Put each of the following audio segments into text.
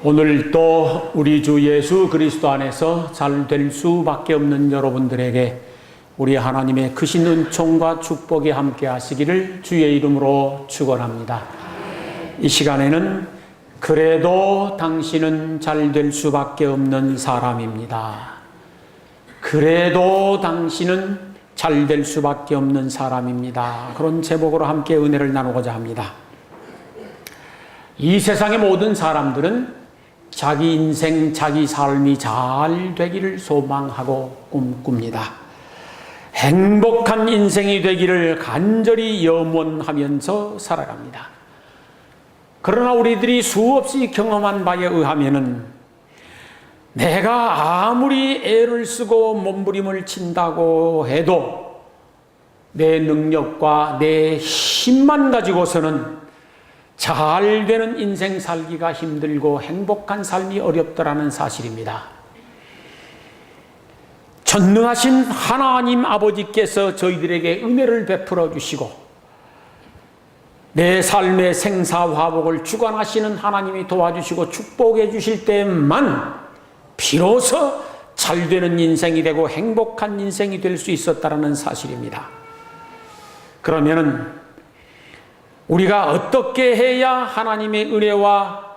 오늘 또 우리 주 예수 그리스도 안에서 잘 될 수밖에 없는 여러분들에게 우리 하나님의 크신 은총과 축복이 함께 하시기를 주의 이름으로 축원합니다. 이 시간에는 그래도 당신은 잘 될 수밖에 없는 사람입니다. 그래도 당신은 잘 될 수밖에 없는 사람입니다. 그런 제목으로 함께 은혜를 나누고자 합니다. 이 세상의 모든 사람들은 자기 인생, 자기 삶이 잘 되기를 소망하고 꿈꿉니다. 행복한 인생이 되기를 간절히 염원하면서 살아갑니다. 그러나 우리들이 수없이 경험한 바에 의하면은 내가 아무리 애를 쓰고 몸부림을 친다고 해도 내 능력과 내 힘만 가지고서는 잘 되는 인생 살기가 힘들고 행복한 삶이 어렵더라는 사실입니다. 전능하신 하나님 아버지께서 저희들에게 은혜를 베풀어 주시고 내 삶의 생사화복을 주관하시는 하나님이 도와주시고 축복해 주실 때만 비로소 잘 되는 인생이 되고 행복한 인생이 될 수 있었다는 사실입니다. 그러면은 우리가 어떻게 해야 하나님의 은혜와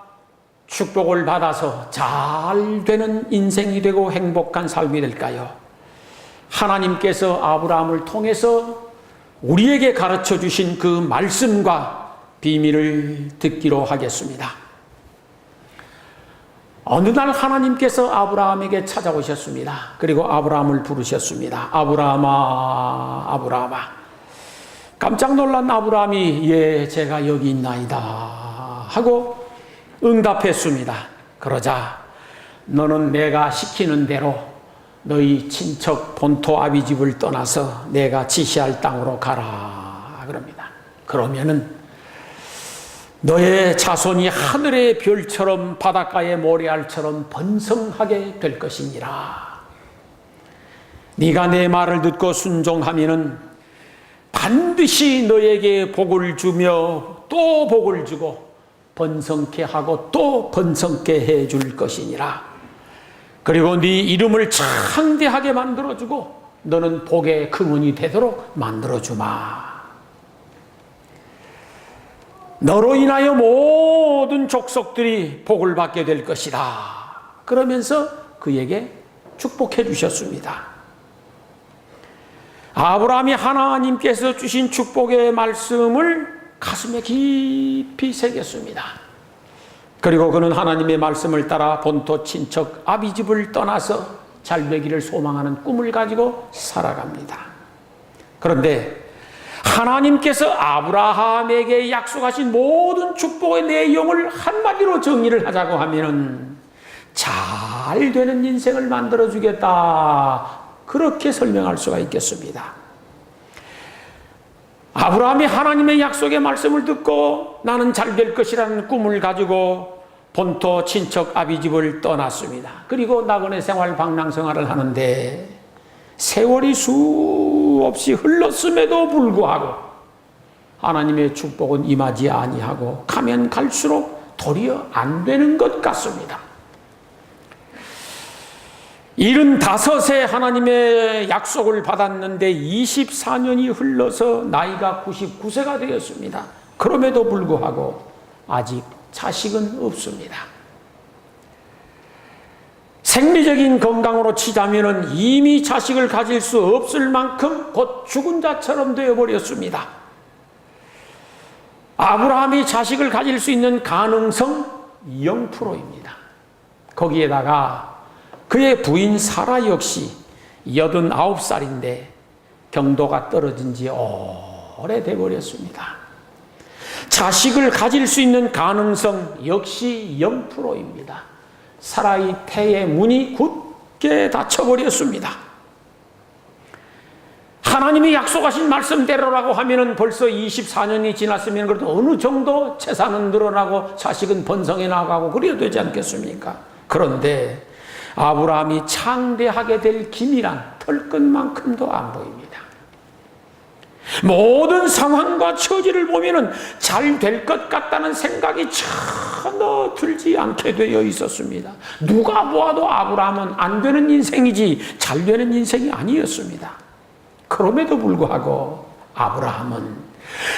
축복을 받아서 잘 되는 인생이 되고 행복한 삶이 될까요? 하나님께서 아브라함을 통해서 우리에게 가르쳐 주신 그 말씀과 비밀을 듣기로 하겠습니다. 어느 날 하나님께서 아브라함에게 찾아오셨습니다. 그리고 아브라함을 부르셨습니다. 아브라함아, 아브라함아. 깜짝 놀란 아브라함이 예, 제가 여기 있나이다 하고 응답했습니다. 그러자 너는 내가 시키는 대로 너희 친척 본토 아비집을 떠나서 내가 지시할 땅으로 가라 그럽니다. 그러면은 너의 자손이 하늘의 별처럼 바닷가의 모래알처럼 번성하게 될 것이니라. 네가 내 말을 듣고 순종하면은 반드시 너에게 복을 주며 또 복을 주고 번성케 하고 또 번성케 해줄 것이니라. 그리고 네 이름을 창대하게 만들어주고 너는 복의 근원이 되도록 만들어주마. 너로 인하여 모든 족속들이 복을 받게 될 것이다. 그러면서 그에게 축복해 주셨습니다. 아브라함이 하나님께서 주신 축복의 말씀을 가슴에 깊이 새겼습니다. 그리고 그는 하나님의 말씀을 따라 본토 친척 아비집을 떠나서 잘 되기를 소망하는 꿈을 가지고 살아갑니다. 그런데 하나님께서 아브라함에게 약속하신 모든 축복의 내용을 한마디로 정리를 하자고 하면은 잘 되는 인생을 만들어주겠다. 그렇게 설명할 수가 있겠습니다. 아브라함이 하나님의 약속의 말씀을 듣고 나는 잘 될 것이라는 꿈을 가지고 본토 친척 아비집을 떠났습니다. 그리고 나그네 생활, 방랑 생활을 하는데 세월이 수없이 흘렀음에도 불구하고 하나님의 축복은 임하지 아니하고 가면 갈수록 도리어 안 되는 것 같습니다. 75세 하나님의 약속을 받았는데 24년이 흘러서 나이가 99세가 되었습니다. 그럼에도 불구하고 아직 자식은 없습니다. 생리적인 건강으로 치자면 이미 자식을 가질 수 없을 만큼 곧 죽은 자처럼 되어버렸습니다. 아브라함이 자식을 가질 수 있는 가능성 0%입니다. 거기에다가 그의 부인 사라 역시 89살인데 경도가 떨어진 지 오래돼 버렸습니다. 자식을 가질 수 있는 가능성 역시 0%입니다. 사라의 태의 문이 굳게 닫혀버렸습니다. 하나님이 약속하신 말씀대로라고 하면은 벌써 24년이 지났으면 그래도 어느 정도 재산은 늘어나고 자식은 번성해 나가고 그래야 되지 않겠습니까? 그런데 아브라함이 창대하게 될 기미란 털끝만큼도 안 보입니다. 모든 상황과 처지를 보면은 잘 될 것 같다는 생각이 전혀 들지 않게 되어 있었습니다. 누가 보아도 아브라함은 안 되는 인생이지 잘 되는 인생이 아니었습니다. 그럼에도 불구하고 아브라함은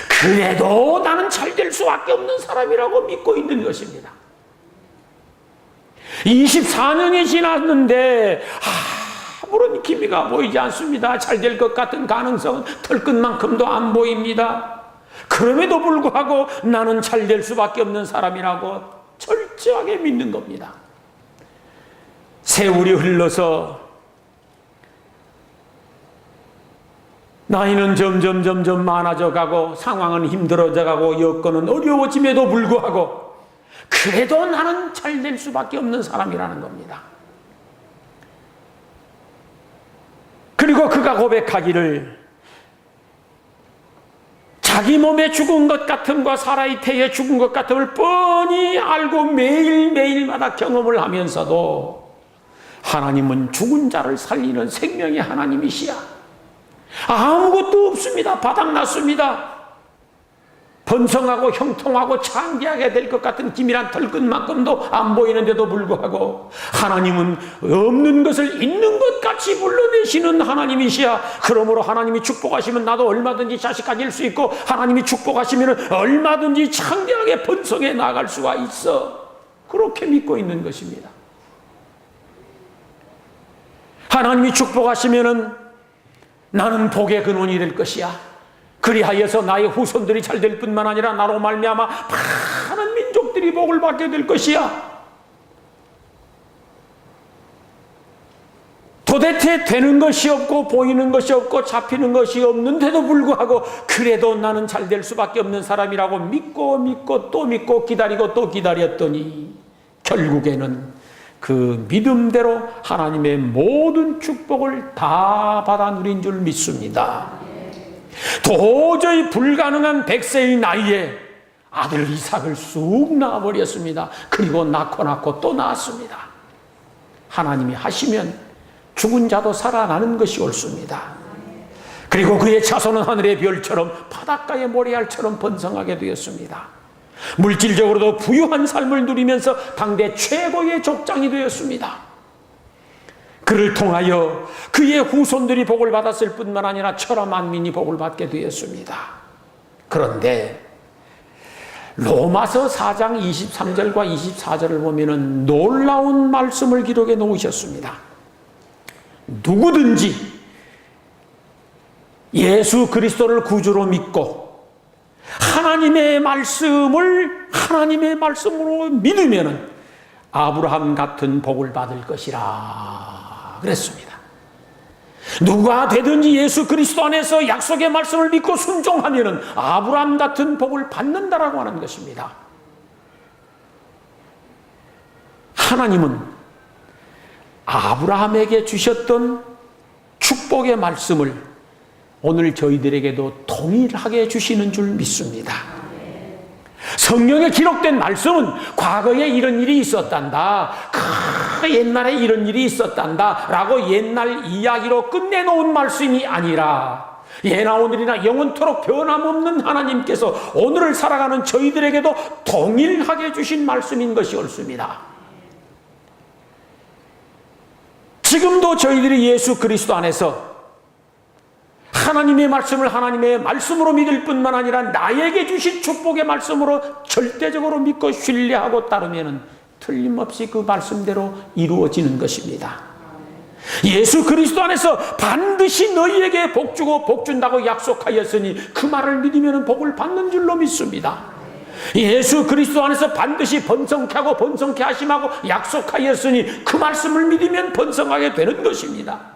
그래도 나는 잘 될 수밖에 없는 사람이라고 믿고 있는 것입니다. 24년이 지났는데 아무런 기미가 보이지 않습니다. 잘 될 것 같은 가능성은 털끝만큼도 안 보입니다. 그럼에도 불구하고 나는 잘 될 수밖에 없는 사람이라고 철저하게 믿는 겁니다. 세월이 흘러서 나이는 점점 많아져 가고 상황은 힘들어져 가고 여건은 어려워짐에도 불구하고 그래도 나는 잘 될 수밖에 없는 사람이라는 겁니다. 그리고 그가 고백하기를 자기 몸에 죽은 것 같음과 사라의 태에 죽은 것 같음을 뻔히 알고 매일매일마다 경험을 하면서도 하나님은 죽은 자를 살리는 생명의 하나님이시야. 아무것도 없습니다. 바닥났습니다. 번성하고 형통하고 창대하게 될 것 같은 기밀한 털끝만큼도 안 보이는데도 불구하고 하나님은 없는 것을 있는 것 같이 불러내시는 하나님이시야. 그러므로 하나님이 축복하시면 나도 얼마든지 자식 가질 수 있고 하나님이 축복하시면 얼마든지 창대하게 번성해 나갈 수가 있어. 그렇게 믿고 있는 것입니다. 하나님이 축복하시면 나는 복의 근원이 될 것이야. 그리하여서 나의 후손들이 잘 될 뿐만 아니라 나로 말미암아 많은 민족들이 복을 받게 될 것이야. 도대체 되는 것이 없고 보이는 것이 없고 잡히는 것이 없는데도 불구하고 그래도 나는 잘 될 수밖에 없는 사람이라고 믿고 또 믿고 기다리고 또 기다렸더니 결국에는 그 믿음대로 하나님의 모든 축복을 다 받아 누린 줄 믿습니다. 도저히 불가능한 100세의 나이에 아들 이삭을 쑥 낳아버렸습니다. 그리고 낳고 또 낳았습니다. 하나님이 하시면 죽은 자도 살아나는 것이 옳습니다. 그리고 그의 자손은 하늘의 별처럼 바닷가의 모래알처럼 번성하게 되었습니다. 물질적으로도 부유한 삶을 누리면서 당대 최고의 족장이 되었습니다. 그를 통하여 그의 후손들이 복을 받았을 뿐만 아니라 천하 만민이 복을 받게 되었습니다. 그런데 로마서 4장 23절과 24절을 보면 놀라운 말씀을 기록해 놓으셨습니다. 누구든지 예수 그리스도를 구주로 믿고 하나님의 말씀으로 믿으면 아브라함 같은 복을 받을 것이라 그랬습니다. 누가 되든지 예수 그리스도 안에서 약속의 말씀을 믿고 순종하면 아브라함 같은 복을 받는다라고 하는 것입니다. 하나님은 아브라함에게 주셨던 축복의 말씀을 오늘 저희들에게도 동일하게 주시는 줄 믿습니다. 성경에 기록된 말씀은 과거에 이런 일이 있었단다, 옛날에 이런 일이 있었단다 라고 옛날 이야기로 끝내놓은 말씀이 아니라 예나 오늘이나 영원토록 변함없는 하나님께서 오늘을 살아가는 저희들에게도 동일하게 주신 말씀인 것이 옳습니다. 지금도 저희들이 예수 그리스도 안에서 하나님의 말씀을 하나님의 말씀으로 믿을 뿐만 아니라 나에게 주신 축복의 말씀으로 절대적으로 믿고 신뢰하고 따르면 틀림없이 그 말씀대로 이루어지는 것입니다. 예수 그리스도 안에서 반드시 너희에게 복 주고 복 준다고 약속하였으니 그 말을 믿으면 복을 받는 줄로 믿습니다. 예수 그리스도 안에서 반드시 번성케 하고 번성케 하심하고 약속하였으니 그 말씀을 믿으면 번성하게 되는 것입니다.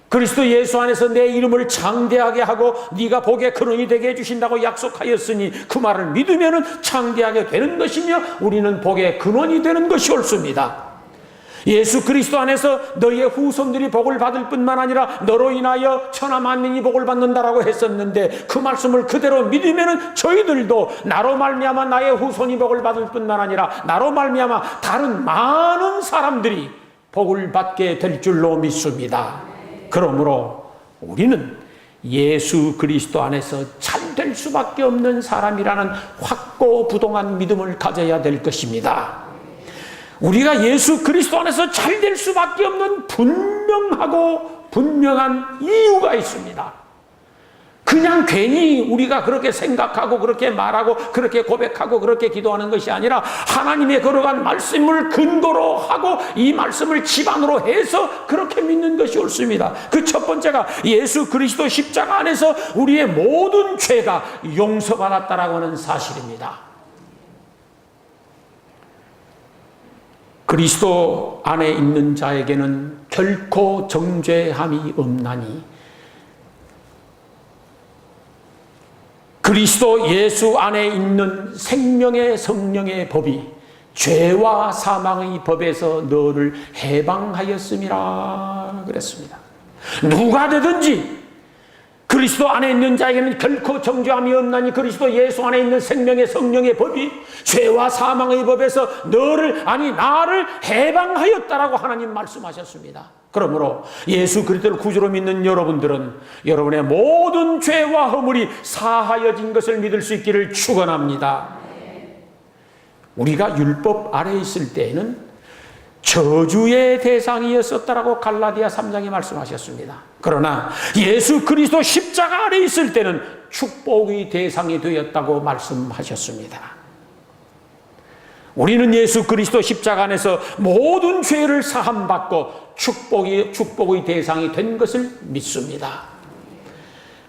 그리스도 예수 안에서 내 이름을 장대하게 하고 네가 복의 근원이 되게 해주신다고 약속하였으니 그 말을 믿으면 장대하게 되는 것이며 우리는 복의 근원이 되는 것이 옳습니다. 예수 그리스도 안에서 너희의 후손들이 복을 받을 뿐만 아니라 너로 인하여 천하 만민이 복을 받는다라고 했었는데 그 말씀을 그대로 믿으면 저희들도 나로 말미암아 나의 후손이 복을 받을 뿐만 아니라 나로 말미암아 다른 많은 사람들이 복을 받게 될 줄로 믿습니다. 그러므로 우리는 예수 그리스도 안에서 잘 될 수밖에 없는 사람이라는 확고부동한 믿음을 가져야 될 것입니다. 우리가 예수 그리스도 안에서 잘 될 수밖에 없는 분명하고 분명한 이유가 있습니다. 그냥 괜히 우리가 그렇게 생각하고 그렇게 말하고 그렇게 고백하고 그렇게 기도하는 것이 아니라 하나님의 걸어간 말씀을 근거로 하고 이 말씀을 기반으로 해서 그렇게 믿는 것이 옳습니다. 그 첫 번째가 예수 그리스도 십자가 안에서 우리의 모든 죄가 용서받았다라고 하는 사실입니다. 그리스도 안에 있는 자에게는 결코 정죄함이 없나니 그리스도 예수 안에 있는 생명의 성령의 법이 죄와 사망의 법에서 너를 해방하였음이라 그랬습니다. 누가 되든지 그리스도 안에 있는 자에게는 결코 정죄함이 없나니 그리스도 예수 안에 있는 생명의 성령의 법이 죄와 사망의 법에서 나를 해방하였다라고 하나님 말씀하셨습니다. 그러므로 예수 그리스도를 구주로 믿는 여러분들은 여러분의 모든 죄와 허물이 사하여진 것을 믿을 수 있기를 축원합니다. 우리가 율법 아래에 있을 때에는 저주의 대상이었었다라고 갈라디아 3장에 말씀하셨습니다. 그러나 예수 그리스도 십자가 아래에 있을 때는 축복의 대상이 되었다고 말씀하셨습니다. 우리는 예수 그리스도 십자가 안에서 모든 죄를 사함받고 축복의 대상이 된 것을 믿습니다.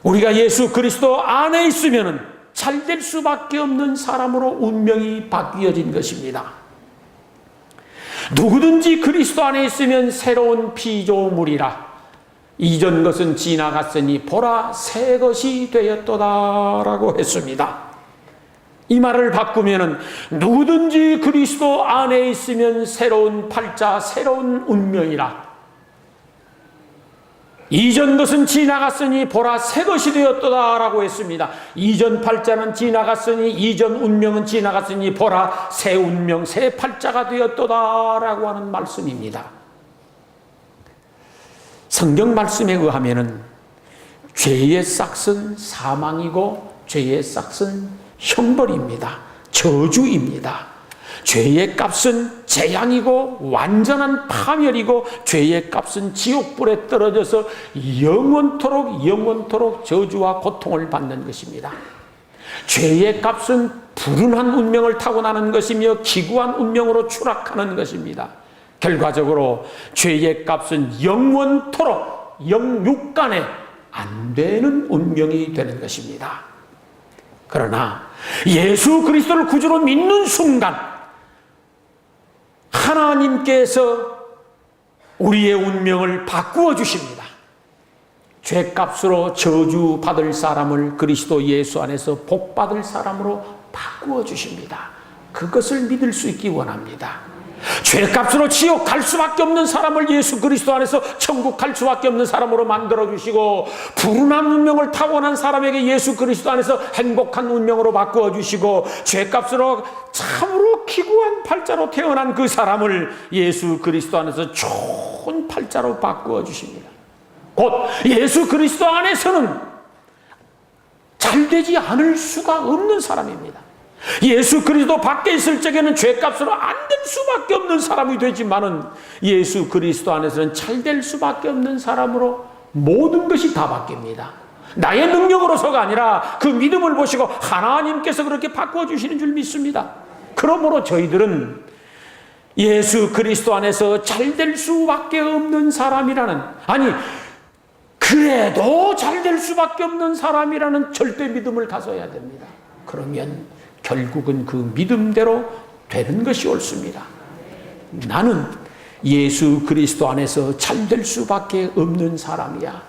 우리가 예수 그리스도 안에 있으면 잘 될 수밖에 없는 사람으로 운명이 바뀌어진 것입니다. 누구든지 그리스도 안에 있으면 새로운 피조물이라 이전 것은 지나갔으니 보라 새 것이 되었도다라고 했습니다. 이 말을 바꾸면은 누구든지 그리스도 안에 있으면 새로운 팔자, 새로운 운명이라. 이전 것은 지나갔으니 보라 새 것이 되었도다라고 했습니다. 이전 팔자는 지나갔으니 이전 운명은 지나갔으니 보라 새 운명, 새 팔자가 되었도다라고 하는 말씀입니다. 성경 말씀에 의하면은 죄의 싹은 사망이고 죄의 싹은 형벌입니다. 저주입니다. 죄의 값은 재앙이고 완전한 파멸이고 죄의 값은 지옥불에 떨어져서 영원토록 저주와 고통을 받는 것입니다. 죄의 값은 불운한 운명을 타고나는 것이며 기구한 운명으로 추락하는 것입니다. 결과적으로 죄의 값은 영원토록 영육간에 안 되는 운명이 되는 것입니다. 그러나 예수 그리스도를 구주로 믿는 순간 하나님께서 우리의 운명을 바꾸어 주십니다. 죄값으로 저주받을 사람을 그리스도 예수 안에서 복받을 사람으로 바꾸어 주십니다. 그것을 믿을 수 있기 원합니다. 죄값으로 지옥 갈 수밖에 없는 사람을 예수 그리스도 안에서 천국 갈 수밖에 없는 사람으로 만들어주시고 불운한 운명을 타고난 사람에게 예수 그리스도 안에서 행복한 운명으로 바꾸어주시고 죄값으로 참으로 기구한 팔자로 태어난 그 사람을 예수 그리스도 안에서 좋은 팔자로 바꾸어주십니다. 곧 예수 그리스도 안에서는 잘되지 않을 수가 없는 사람입니다. 예수 그리스도 밖에 있을 적에는 죄값으로 안 될 수밖에 없는 사람이 되지만은 예수 그리스도 안에서는 잘 될 수밖에 없는 사람으로 모든 것이 다 바뀝니다. 나의 능력으로서가 아니라 그 믿음을 보시고 하나님께서 그렇게 바꿔주시는 줄 믿습니다. 그러므로 저희들은 예수 그리스도 안에서 잘 될 수밖에 없는 사람이라는, 아니 그래도 잘 될 수밖에 없는 사람이라는 절대 믿음을 가져야 됩니다. 그러면 결국은 그 믿음대로 되는 것이 옳습니다. 나는 예수 그리스도 안에서 잘 될 수밖에 없는 사람이야.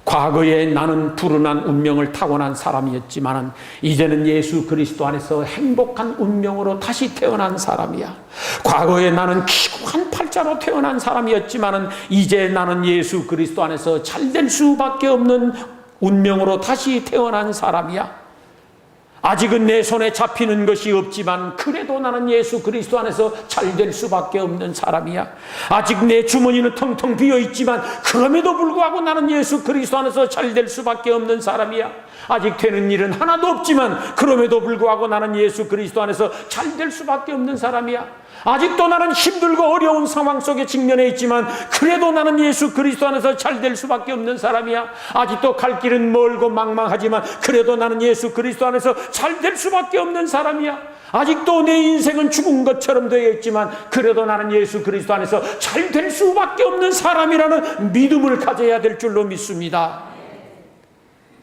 과거에 나는 불운한 운명을 타고난 사람이었지만 이제는 예수 그리스도 안에서 행복한 운명으로 다시 태어난 사람이야. 과거에 나는 기구한 팔자로 태어난 사람이었지만 이제 나는 예수 그리스도 안에서 잘 될 수밖에 없는 운명으로 다시 태어난 사람이야. 아직은 내 손에 잡히는 것이 없지만 그래도 나는 예수 그리스도 안에서 잘 될 수밖에 없는 사람이야. 아직 내 주머니는 텅텅 비어있지만 그럼에도 불구하고 나는 예수 그리스도 안에서 잘 될 수밖에 없는 사람이야. 아직 되는 일은 하나도 없지만 그럼에도 불구하고 나는 예수 그리스도 안에서 잘 될 수밖에 없는 사람이야. 아직도 나는 힘들고 어려운 상황 속에 직면해 있지만 그래도 나는 예수 그리스도 안에서 잘 될 수밖에 없는 사람이야. 아직도 갈 길은 멀고 망망하지만 그래도 나는 예수 그리스도 안에서 잘 될 수밖에 없는 사람이야. 아직도 내 인생은 죽은 것처럼 되어 있지만 그래도 나는 예수 그리스도 안에서 잘 될 수밖에 없는 사람이라는 믿음을 가져야 될 줄로 믿습니다.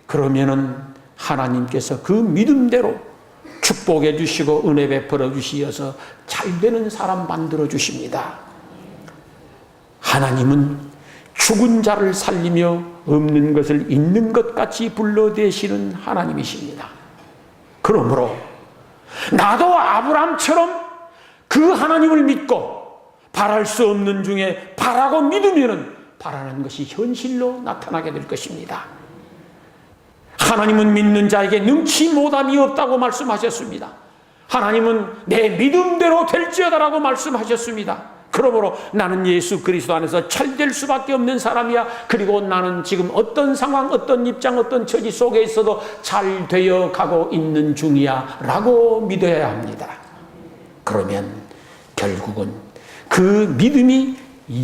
그러면은 하나님께서 그 믿음대로 축복해 주시고 은혜 베풀어 주시어서 잘 되는 사람 만들어 주십니다. 하나님은 죽은 자를 살리며 없는 것을 있는 것 같이 불러대시는 하나님이십니다. 그러므로 나도 아브라함처럼 그 하나님을 믿고 바랄 수 없는 중에 바라고 믿으면 바라는 것이 현실로 나타나게 될 것입니다. 하나님은 믿는 자에게 능치 못함이 없다고 말씀하셨습니다. 하나님은 내 믿음대로 될지어다라고 말씀하셨습니다. 그러므로 나는 예수 그리스도 안에서 잘 될 수밖에 없는 사람이야. 그리고 나는 지금 어떤 상황, 어떤 입장, 어떤 처지 속에 있어도 잘 되어 가고 있는 중이야 라고 믿어야 합니다. 그러면 결국은 그 믿음이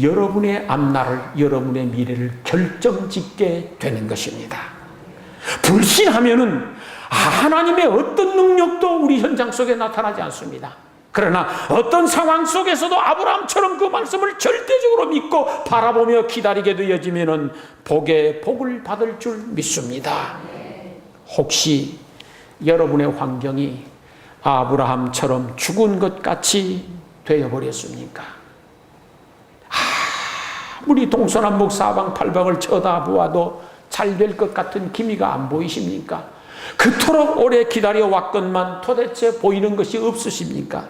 여러분의 앞날을, 여러분의 미래를 결정짓게 되는 것입니다. 불신하면은 하나님의 어떤 능력도 우리 현장 속에 나타나지 않습니다. 그러나 어떤 상황 속에서도 아브라함처럼 그 말씀을 절대적으로 믿고 바라보며 기다리게 되어지면은 복에 복을 받을 줄 믿습니다. 혹시 여러분의 환경이 아브라함처럼 죽은 것 같이 되어버렸습니까? 아무리 동서남북 사방팔방을 쳐다보아도 잘 될 것 같은 기미가 안 보이십니까? 그토록 오래 기다려왔건만 도대체 보이는 것이 없으십니까?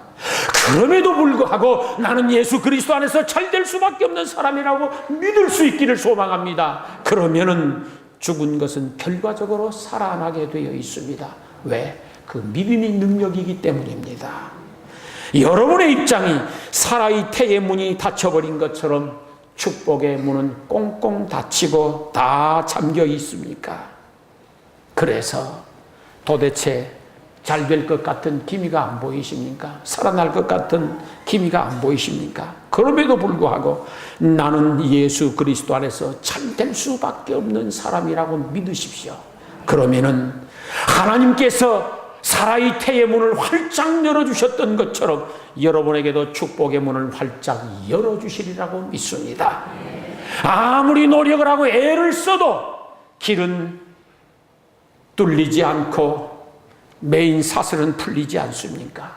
그럼에도 불구하고 나는 예수 그리스도 안에서 잘 될 수밖에 없는 사람이라고 믿을 수 있기를 소망합니다. 그러면은 죽은 것은 결과적으로 살아나게 되어 있습니다. 왜? 그 믿음이 능력이기 때문입니다. 여러분의 입장이 사라의 태의 문이 닫혀버린 것처럼 축복의 문은 꽁꽁 닫히고 다 잠겨 있습니까? 그래서 도대체 잘 될 것 같은 기미가 안 보이십니까? 살아날 것 같은 기미가 안 보이십니까? 그럼에도 불구하고 나는 예수 그리스도 안에서 잘 될 수밖에 없는 사람이라고 믿으십시오. 그러면은 하나님께서 사라의 태의 문을 활짝 열어주셨던 것처럼 여러분에게도 축복의 문을 활짝 열어주시리라고 믿습니다. 아무리 노력을 하고 애를 써도 길은 뚫리지 않고 메인 사슬은 풀리지 않습니까?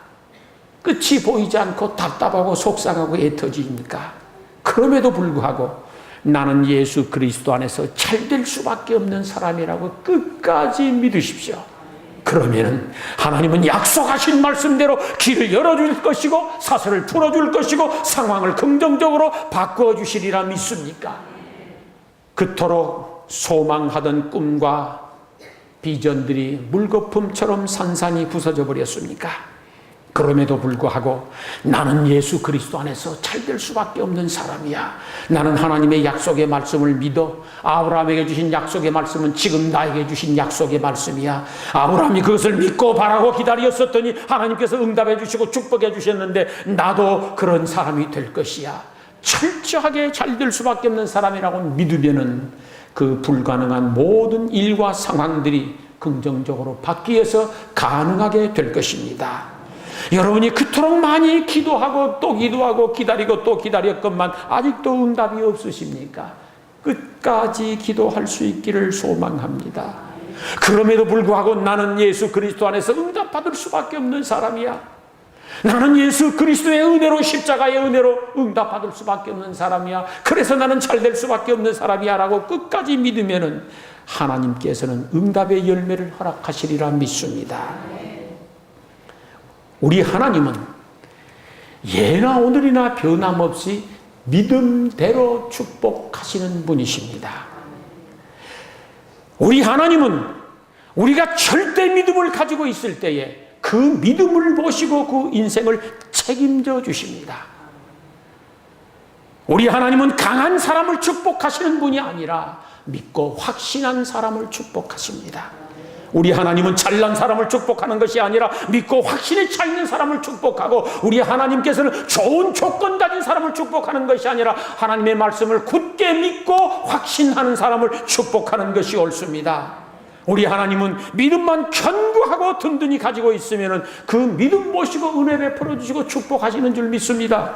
끝이 보이지 않고 답답하고 속상하고 애터집니까? 그럼에도 불구하고 나는 예수 그리스도 안에서 잘 될 수밖에 없는 사람이라고 끝까지 믿으십시오. 그러면 하나님은 약속하신 말씀대로 길을 열어줄 것이고 사슬을 풀어줄 것이고 상황을 긍정적으로 바꿔주시리라 믿습니까? 그토록 소망하던 꿈과 비전들이 물거품처럼 산산이 부서져 버렸습니까? 그럼에도 불구하고 나는 예수 그리스도 안에서 잘 될 수밖에 없는 사람이야. 나는 하나님의 약속의 말씀을 믿어. 아브라함에게 주신 약속의 말씀은 지금 나에게 주신 약속의 말씀이야. 아브라함이 그것을 믿고 바라고 기다렸었더니 하나님께서 응답해 주시고 축복해 주셨는데 나도 그런 사람이 될 것이야. 철저하게 잘 될 수밖에 없는 사람이라고 믿으면은 그 불가능한 모든 일과 상황들이 긍정적으로 바뀌어서 가능하게 될 것입니다. 여러분이 그토록 많이 기도하고 또 기도하고 기다리고 또 기다렸건만 아직도 응답이 없으십니까? 끝까지 기도할 수 있기를 소망합니다. 그럼에도 불구하고 나는 예수 그리스도 안에서 응답받을 수밖에 없는 사람이야. 나는 예수 그리스도의 은혜로 십자가의 은혜로 응답받을 수밖에 없는 사람이야. 그래서 나는 잘 될 수밖에 없는 사람이야 라고 끝까지 믿으면은 하나님께서는 응답의 열매를 허락하시리라 믿습니다. 우리 하나님은 예나 오늘이나 변함없이 믿음대로 축복하시는 분이십니다. 우리 하나님은 우리가 절대 믿음을 가지고 있을 때에 그 믿음을 보시고 그 인생을 책임져 주십니다. 우리 하나님은 강한 사람을 축복하시는 분이 아니라 믿고 확신한 사람을 축복하십니다. 우리 하나님은 잘난 사람을 축복하는 것이 아니라 믿고 확신에 차 있는 사람을 축복하고, 우리 하나님께서는 좋은 조건 가진 사람을 축복하는 것이 아니라 하나님의 말씀을 굳게 믿고 확신하는 사람을 축복하는 것이 옳습니다. 우리 하나님은 믿음만 견고하고 든든히 가지고 있으면 그 믿음 모시고 은혜 베풀어 주시고 축복하시는 줄 믿습니다.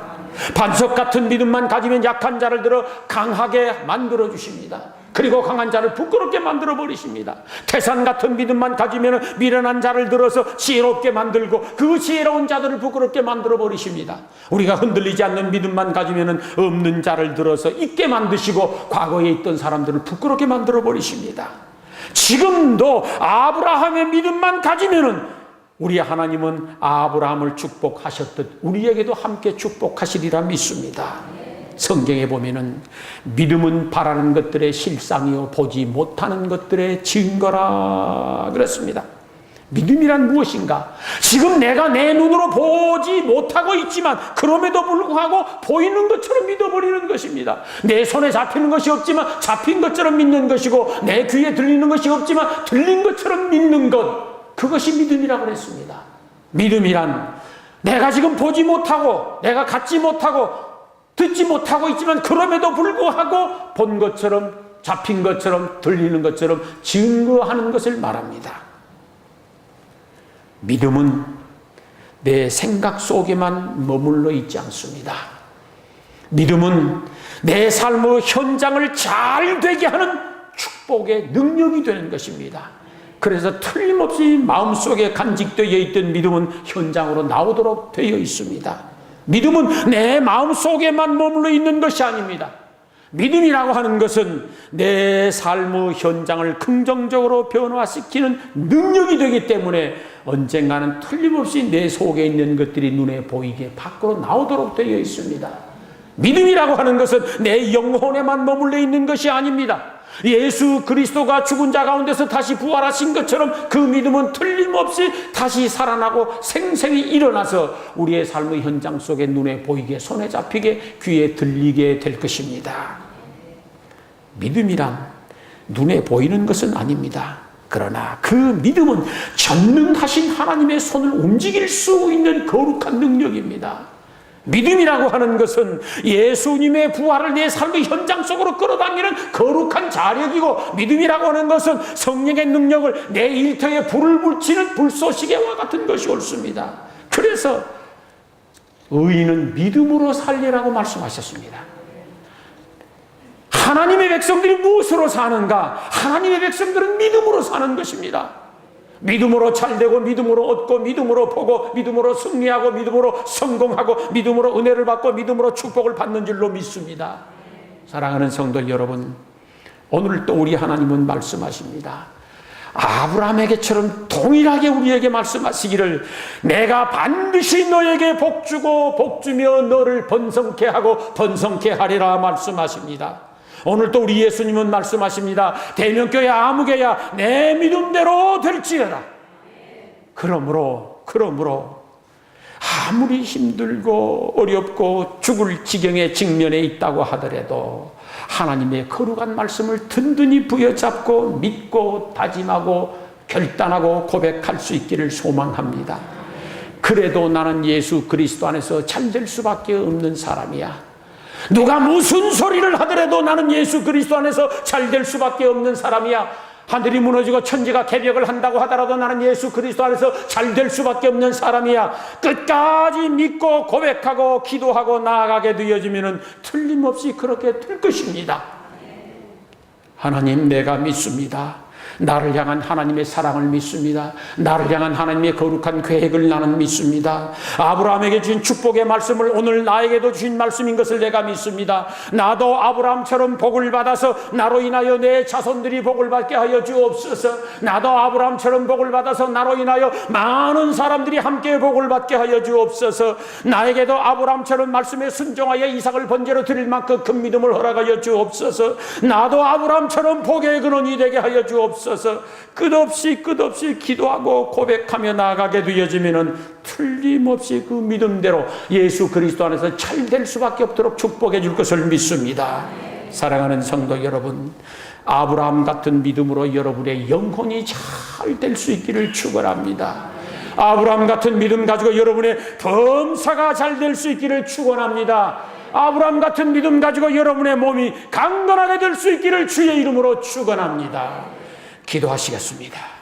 반석 같은 믿음만 가지면 약한 자를 들어 강하게 만들어 주십니다. 그리고 강한 자를 부끄럽게 만들어 버리십니다. 태산 같은 믿음만 가지면 미련한 자를 들어서 지혜롭게 만들고 그 지혜로운 자들을 부끄럽게 만들어 버리십니다. 우리가 흔들리지 않는 믿음만 가지면 없는 자를 들어서 있게 만드시고 과거에 있던 사람들을 부끄럽게 만들어 버리십니다. 지금도 아브라함의 믿음만 가지면 우리 하나님은 아브라함을 축복하셨듯 우리에게도 함께 축복하시리라 믿습니다. 성경에 보면은 믿음은 바라는 것들의 실상이요 보지 못하는 것들의 증거라 그랬습니다. 믿음이란 무엇인가? 지금 내가 내 눈으로 보지 못하고 있지만 그럼에도 불구하고 보이는 것처럼 믿어버리는 것입니다. 내 손에 잡히는 것이 없지만 잡힌 것처럼 믿는 것이고, 내 귀에 들리는 것이 없지만 들린 것처럼 믿는 것, 그것이 믿음이라고 그랬습니다. 믿음이란 내가 지금 보지 못하고 내가 갖지 못하고 듣지 못하고 있지만 그럼에도 불구하고 본 것처럼 잡힌 것처럼 들리는 것처럼 증거하는 것을 말합니다. 믿음은 내 생각 속에만 머물러 있지 않습니다. 믿음은 내 삶의 현장을 잘 되게 하는 축복의 능력이 되는 것입니다. 그래서 틀림없이 마음속에 간직되어 있던 믿음은 현장으로 나오도록 되어 있습니다. 믿음은 내 마음속에만 머물러 있는 것이 아닙니다. 믿음이라고 하는 것은 내 삶의 현장을 긍정적으로 변화시키는 능력이 되기 때문에 언젠가는 틀림없이 내 속에 있는 것들이 눈에 보이게 밖으로 나오도록 되어 있습니다. 믿음이라고 하는 것은 내 영혼에만 머물러 있는 것이 아닙니다. 예수 그리스도가 죽은 자 가운데서 다시 부활하신 것처럼 그 믿음은 틀림없이 다시 살아나고 생생히 일어나서 우리의 삶의 현장 속에 눈에 보이게, 손에 잡히게, 귀에 들리게 될 것입니다. 믿음이란 눈에 보이는 것은 아닙니다. 그러나 그 믿음은 전능하신 하나님의 손을 움직일 수 있는 거룩한 능력입니다. 믿음이라고 하는 것은 예수님의 부활을 내 삶의 현장 속으로 끌어당기는 거룩한 자력이고, 믿음이라고 하는 것은 성령의 능력을 내 일터에 불을 붙이는 불쏘시개와 같은 것이 옳습니다. 그래서 의인은 믿음으로 살리라고 말씀하셨습니다. 하나님의 백성들이 무엇으로 사는가? 하나님의 백성들은 믿음으로 사는 것입니다. 믿음으로 잘되고, 믿음으로 얻고, 믿음으로 보고, 믿음으로 승리하고, 믿음으로 성공하고, 믿음으로 은혜를 받고, 믿음으로 축복을 받는 줄로 믿습니다. 사랑하는 성도 여러분, 오늘 또 우리 하나님은 말씀하십니다. 아브라함에게처럼 동일하게 우리에게 말씀하시기를, 내가 반드시 너에게 복주고 복주며 너를 번성케 하고 번성케 하리라 말씀하십니다. 오늘 또 우리 예수님은 말씀하십니다. 대명교야 아무개야 내 믿음대로 될지어라. 그러므로 아무리 힘들고 어렵고 죽을 지경의 직면에 있다고 하더라도 하나님의 거룩한 말씀을 든든히 부여잡고 믿고 다짐하고 결단하고 고백할 수 있기를 소망합니다. 그래도 나는 예수 그리스도 안에서 잘 될 수밖에 없는 사람이야. 누가 무슨 소리를 하더라도 나는 예수 그리스도 안에서 잘 될 수밖에 없는 사람이야. 하늘이 무너지고 천지가 개벽을 한다고 하더라도 나는 예수 그리스도 안에서 잘 될 수밖에 없는 사람이야. 끝까지 믿고 고백하고 기도하고 나아가게 되어지면 틀림없이 그렇게 될 것입니다. 하나님, 내가 믿습니다. 나를 향한 하나님의 사랑을 믿습니다. 나를 향한 하나님의 거룩한 계획을 나는 믿습니다. 아브라함에게 주신 축복의 말씀을 오늘 나에게도 주신 말씀인 것을 내가 믿습니다. 나도 아브라함처럼 복을 받아서 나로 인하여 내 자손들이 복을 받게 하여 주옵소서. 나도 아브라함처럼 복을 받아서 나로 인하여 많은 사람들이 함께 복을 받게 하여 주옵소서. 나에게도 아브라함처럼 말씀에 순종하여 이삭을 번제로 드릴 만큼 큰 믿음을 허락하여 주옵소서. 나도 아브라함처럼 복의 근원이 되게 하여 주옵소서. 주옵소서. 끝없이 기도하고 고백하며 나아가게 되어지면은 틀림없이 그 믿음대로 예수 그리스도 안에서 잘 될 수밖에 없도록 축복해 줄 것을 믿습니다. 사랑하는 성도 여러분, 아브라함 같은 믿음으로 여러분의 영혼이 잘 될 수 있기를 축원합니다. 아브라함 같은 믿음 가지고 여러분의 범사가 잘 될 수 있기를 축원합니다. 아브라함 같은 믿음 가지고 여러분의 몸이 강건하게 될 수 있기를 주의 이름으로 축원합니다. 기도하시겠습니다.